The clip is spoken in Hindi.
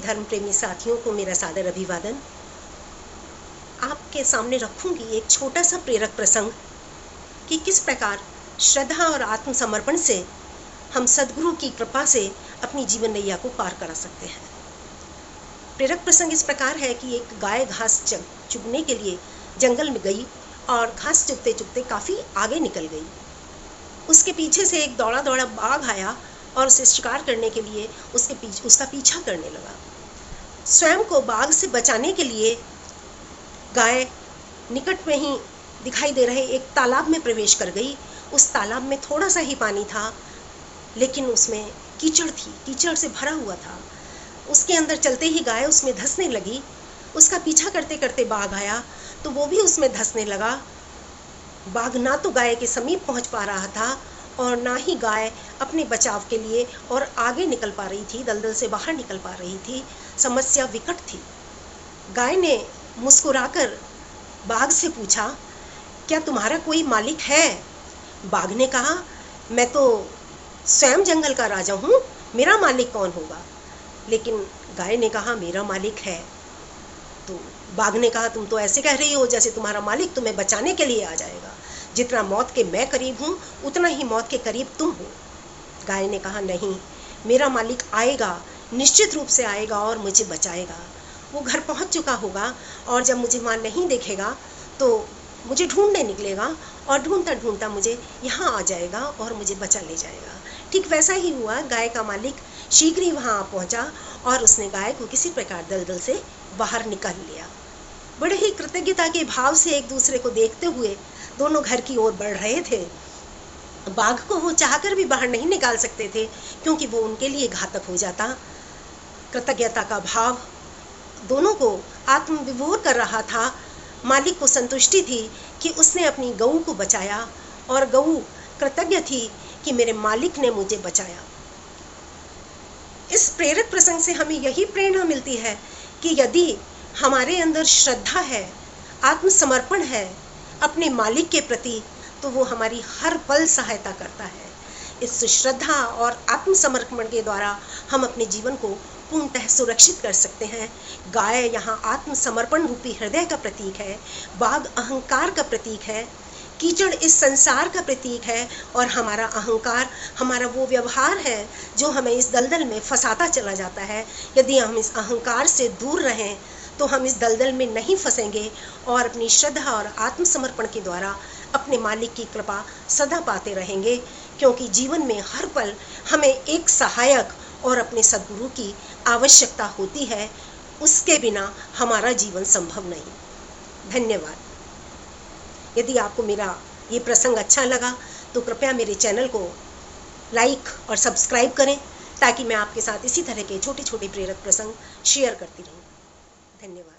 धर्म प्रेमी साथियों को मेरा सादर अभिवादन। आपके सामने रखूंगी एक छोटा सा प्रेरक प्रसंग कि किस प्रकार श्रद्धा और आत्मसमर्पण से हम सद्गुरु की कृपा से अपनी जीवन नैया को पार करा सकते हैं। प्रेरक प्रसंग इस प्रकार है कि एक गाय घास चुगने के लिए जंगल में गई और घास चुगते चुगते काफ़ी आगे निकल गई। उसके पीछे से एक दौड़ा दौड़ा बाघ आया और उसे शिकार करने के लिए उसका पीछा करने लगा। स्वयं को बाघ से बचाने के लिए गाय निकट में ही दिखाई दे रहे एक तालाब में प्रवेश कर गई। उस तालाब में थोड़ा सा ही पानी था, लेकिन उसमें कीचड़ थी, कीचड़ से भरा हुआ था। उसके अंदर चलते ही गाय उसमें धंसने लगी। उसका पीछा करते करते बाघ आया तो वो भी उसमें धंसने लगा। बाघ ना तो गाय के समीप पहुंच पा रहा था और ना ही गाय अपने बचाव के लिए और आगे निकल पा रही थी, दलदल से बाहर निकल पा रही थी। समस्या विकट थी। गाय ने मुस्कुराकर बाघ से पूछा, क्या तुम्हारा कोई मालिक है? बाघ ने कहा, मैं तो स्वयं जंगल का राजा हूँ, मेरा मालिक कौन होगा? लेकिन गाय ने कहा, मेरा मालिक है। तो बाघ ने कहा, तुम तो ऐसे कह रही हो जैसे तुम्हारा मालिक तुम्हें बचाने के लिए आ जाएगा। जितना मौत के मैं करीब हूँ उतना ही मौत के करीब तुम हो। गाय ने कहा, नहीं, मेरा मालिक आएगा, निश्चित रूप से आएगा और मुझे बचाएगा। वो घर पहुँच चुका होगा और जब मुझे वहाँ नहीं देखेगा तो मुझे ढूंढने निकलेगा और ढूंढता ढूंढता मुझे यहाँ आ जाएगा और मुझे बचा ले जाएगा। ठीक वैसा ही हुआ। गाय का मालिक शीघ्र ही वहाँ पहुँचा और उसने गाय को किसी प्रकार दलदल से बाहर निकाल लिया। बड़े ही कृतज्ञता के भाव से एक दूसरे को देखते हुए दोनों घर की ओर बढ़ रहे थे। बाघ को वो चाहकर भी बाहर नहीं निकाल सकते थे क्योंकि वो उनके लिए घातक हो जाता। कृतज्ञता का भाव दोनों को आत्मविभोर कर रहा था। मालिक को संतुष्टि थी कि उसने अपनी गऊ को बचाया और गऊ कृतज्ञ थी कि मेरे मालिक ने मुझे बचाया। इस प्रेरक प्रसंग से हमें यही प्रेरणा मिलती है कि यदि हमारे अंदर श्रद्धा है, आत्मसमर्पण है अपने मालिक के प्रति, तो वो हमारी हर पल सहायता करता है। इस श्रद्धा और आत्मसमर्पण के द्वारा हम अपने जीवन को पूर्णतः सुरक्षित कर सकते हैं। गाय यहाँ आत्मसमर्पण रूपी हृदय का प्रतीक है, बाघ अहंकार का प्रतीक है, कीचड़ इस संसार का प्रतीक है और हमारा अहंकार, हमारा वो व्यवहार है जो हमें इस दलदल में फंसाता चला जाता है। यदि हम इस अहंकार से दूर रहें तो हम इस दलदल में नहीं फंसेंगे और अपनी श्रद्धा और आत्मसमर्पण के द्वारा अपने मालिक की कृपा सदा पाते रहेंगे, क्योंकि जीवन में हर पल हमें एक सहायक और अपने सद्गुरु की आवश्यकता होती है। उसके बिना हमारा जीवन संभव नहीं। धन्यवाद। यदि आपको मेरा ये प्रसंग अच्छा लगा तो कृपया मेरे चैनल को लाइक और सब्सक्राइब करें ताकि मैं आपके साथ इसी तरह के छोटे छोटे प्रेरक प्रसंग शेयर करती रहूं। धन्यवाद।